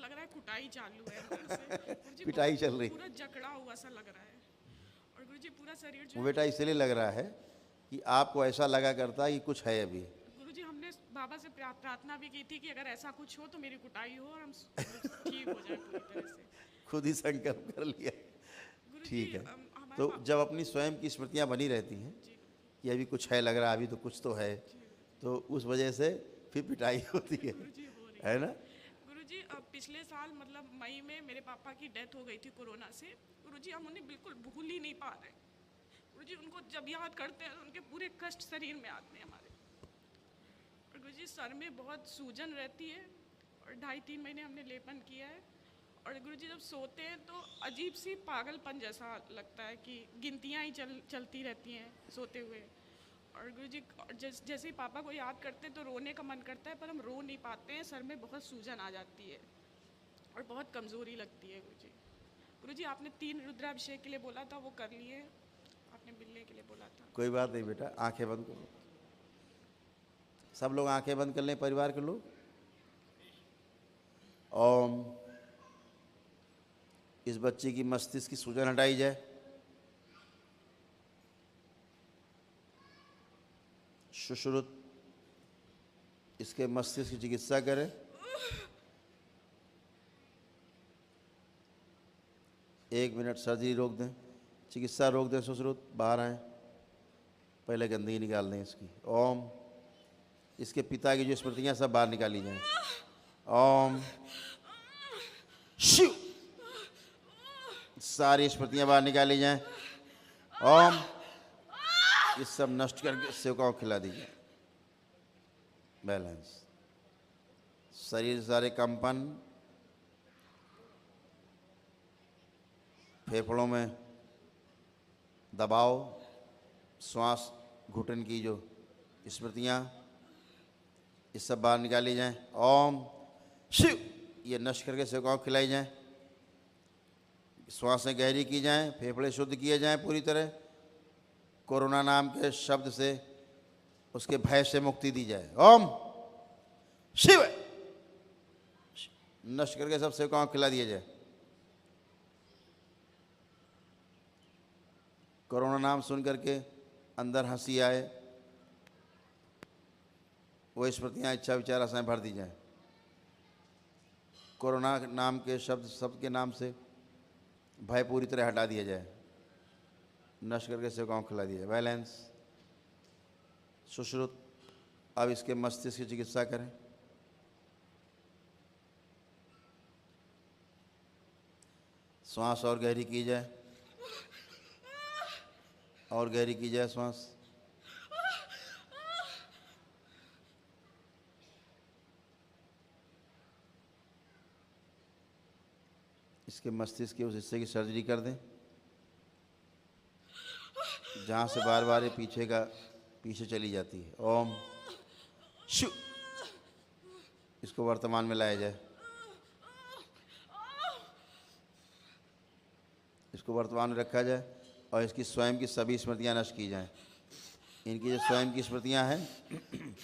लग रहा है कुटाई चालू है अंदर से। गुरुजी पिटाई चल रही। पूरा जकड़ा हुआ सा लग रहा है। और गुरुजी पूरा शरीर जो वो है, बेटा इसलिए लग रहा है कि आपको ऐसा लगा करता है कि कुछ है अभी। गुरुजी हमने बाबा से प्रार्थना भी की थी कि अगर ऐसा कुछ हो तो मेरी कुटाई हो और हम ठीक हो जाए पूरी तरह से। खुद ही संकल्प कर लिया। गुरुजी ठीक है। हमारे तो जब अपनी स्वयं की स्मृतियाँ बनी रहती हैं जी गुरुजी, कि अभी कुछ है, लग रहा है अभी तो कुछ तो है, जी गुरुजी, तो उस वजह से फिर पिटाई होती गुरुजी हो रही है ना? गुरुजी। अब पिछले साल मतलब मई में मेरे पापा की डेथ हो गई थी कोरोना से। गुरुजी हम उन्हें बिल्कुल भूल ही नहीं पा रहे। गुरुजी उनको जब याद करते हैं तो उनके पूरे कष्ट शरीर में आते हैं हमारे। और गुरुजी सर में बहुत सूजन रहती है और 2.5-3 महीने हमने लेपन किया है। और गुरुजी जब सोते हैं तो अजीब सी पागलपन जैसा लगता है कि गिनतियाँ ही चलती रहती हैं सोते हुए। और गुरुजी जैसे ही पापा को याद करते हैं तो रोने का मन करता है, पर हम रो नहीं पाते हैं, सर में बहुत सूजन आ जाती है और बहुत कमज़ोरी लगती है। गुरुजी गुरुजी आपने 3 रुद्राभिषेक के लिए बोला था, वो कर लिए। आपने मिलने के लिए बोला था। कोई बात नहीं बेटा, आंखें बंद करो। सब लोग आंखें बंद कर लें, परिवार के लोग। ओम। इस बच्चे की मस्तिष्क की सूजन हटाई जाए। सुश्रुत इसके मस्तिष्क की चिकित्सा करें। एक मिनट सर्जरी रोक दें, चिकित्सा रोक दें। सुश्रुत बाहर आए, पहले गंदगी निकाल दें इसकी। ओम। इसके पिता की जो स्मृतियां सब बाहर निकाली जाएं। ओम शिव। सारी स्मृतियां बाहर निकाली जाएं। ओम। ये सब नष्ट करके सेवकाओं को खिला दीजिए। बैलेंस। शरीर सारे कंपन, फेफड़ों में दबाव, श्वास घुटन की जो स्मृतियाँ, ये सब बाहर निकाली जाएं। ओम शिव। ये नष्ट करके सेवकाओं को खिलाई जाएं। श्वासें गहरी की जाएं, फेफड़े शुद्ध किए जाएं पूरी तरह। कोरोना नाम के शब्द से उसके भय से मुक्ति दी जाए। ओम शिव। नष्ट करके सब सेवकाओं को खिला दिया जाए। कोरोना नाम सुन करके अंदर हंसी आए, वो स्मृतियाँ इच्छा विचार आशाएं भर दी जाएं। कोरोना नाम के शब्द के नाम से भय पूरी तरह हटा दिया जाए, नष्ट करके सेवकाओं को खिला दिया जाए। बैलेंस। सुश्रुत अब इसके मस्तिष्क की चिकित्सा करें। श्वास और गहरी की जाए, और गहरी की जाए श्वास। इसके मस्तिष्क के उस हिस्से की सर्जरी कर दें जहाँ से बार बार ये पीछे चली जाती है। ओम शिव। इसको वर्तमान में लाया जाए। इसको वर्तमान में रखा जाए और इसकी स्वयं की सभी स्मृतियाँ नष्ट की जाएं। इनकी जो स्वयं की स्मृतियाँ हैं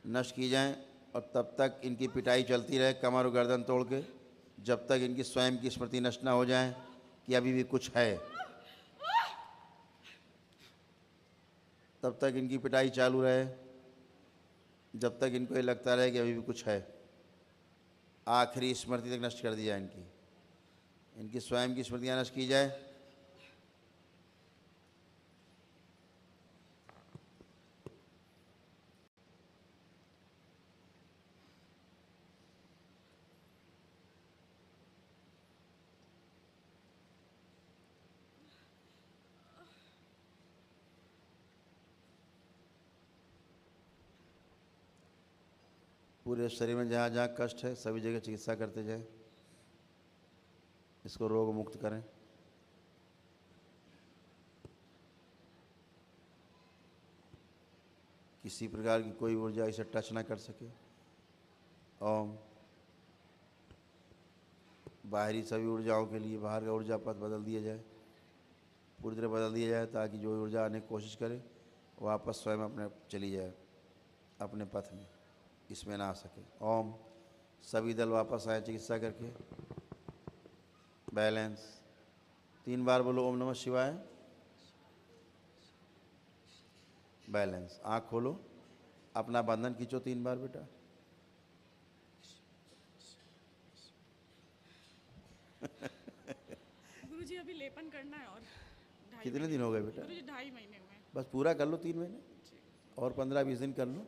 नष्ट की जाएं, और तब तक इनकी पिटाई चलती रहे कमर और गर्दन तोड़ के, जब तक इनकी स्वयं की स्मृति नष्ट ना हो जाए कि अभी भी कुछ है, तब तक इनकी पिटाई चालू रहे, जब तक इनको ये लगता रहे कि अभी भी कुछ है। आखिरी स्मृति तक नष्ट कर दी जाए इनकी स्वयं की स्मृतियाँ नष्ट की जाए। पूरे शरीर में जहाँ जहाँ कष्ट है सभी जगह चिकित्सा करते जाए, इसको रोग मुक्त करें। किसी प्रकार की कोई ऊर्जा इसे टच ना कर सके। ओम। बाहरी सभी ऊर्जाओं के लिए बाहर का ऊर्जा पथ बदल दिया जाए, पूरी तरह बदल दिया जाए, ताकि जो ऊर्जा आने की कोशिश करे वापस स्वयं अपने चली जाए अपने पथ में, इसमें ना आ सके। ओम सभी दल वापस आए चिकित्सा करके। बैलेंस। 3 बार बोलो ओम नमः शिवाय। बैलेंस। आँख खोलो, अपना बंधन खींचो 3 बार बेटा। गुरुजी अभी लेपन करना है और कितने दिन हो गए बेटा? गुरुजी 2.5 महीने हुए हैं। बस पूरा कर लो 3 महीने, जी और 15-20 दिन कर लो,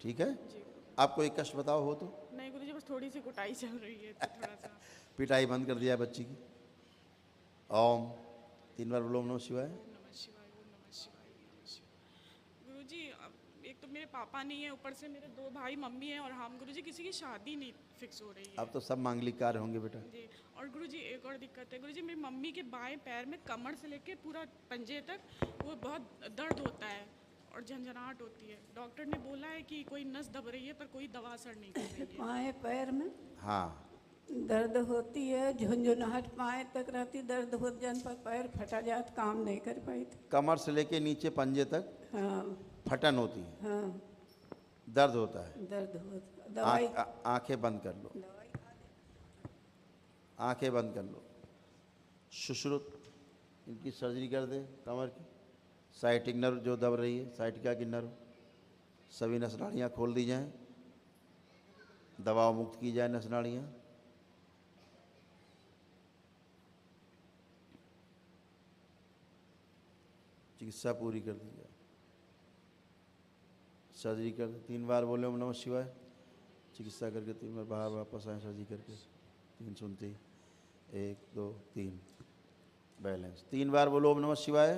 ठीक है। जी। आप कोई कष्ट बताओ हो तो। नहीं गुरुजी, बस थोड़ी सी कुटाई चल रही है तो थोड़ा सा। पिटाई बंद कर दिया बच्ची की। ओम 3 बार बोलो ओम नमः शिवाय। ओम नमः शिवाय, ओम नमः शिवाय, ओम नमः शिवाय। गुरुजी अब एक तो मेरे पापा नहीं है, ऊपर से मेरे 2 भाई मम्मी हैं और हम। गुरुजी किसी की शादी नहीं फिक्स हो रही है। अब तो सब मांगलिक कार्य होंगे बेटा। जी। और गुरुजी एक और दिक्कत है गुरुजी, मेरी मम्मी के बाएं पैर में कमर से लेके पूरा पंजे तक वो बहुत दर्द होता है और झंझनाहट होती है। डॉक्टर ने बोला है कि कोई नस दब रही है पर कोई दवा असर नहीं कर रही है। पाए पैर में हाँ, दर्द होती है, झुंझुनाहट पाए तक रहती, दर्द हो जाने पर पैर फटा जात, काम नहीं कर पाई थी। कमर से लेके नीचे पंजे तक हाँ फटन होती है, हाँ, दर्द होता है। दर्द होता, दवाई आंखें बंद कर लो, दवाई खा ले। आंखें बंद कर लो। सुश्रुत इनकी सर्जरी कर दे कमर की। साइटिक नर्व जो दब रही है, साइटिका की नर्व, सभी नस नाड़ियाँ खोल दी जाएं, दबाव मुक्त की जाए नस नाड़ियाँ। चिकित्सा पूरी कर दी जाए, सर्जरी कर दे। 3 बार बोले ओम नमः शिवाय। चिकित्सा करके 3 बार बाहर वापस आए सर्जरी करके। 3 सुनते ही 1 2 3। बैलेंस। 3 बार बोलो ओम नमः शिवाय।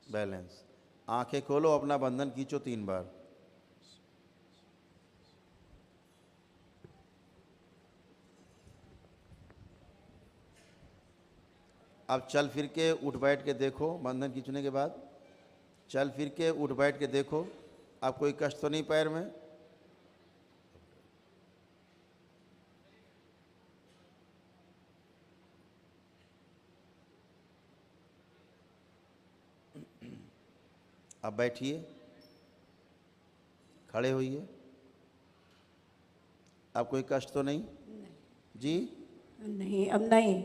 बैलेंस। आंखें खोलो, अपना बंधन खींचो 3 बार। अब चल फिर के उठ बैठ के देखो, बंधन खींचने के बाद चल फिर के उठ बैठ के देखो, अब कोई कष्ट तो नहीं पैर में। अब बैठिए, खड़े होइए। अब कोई कष्ट तो नहीं जी? नहीं, अब नहीं।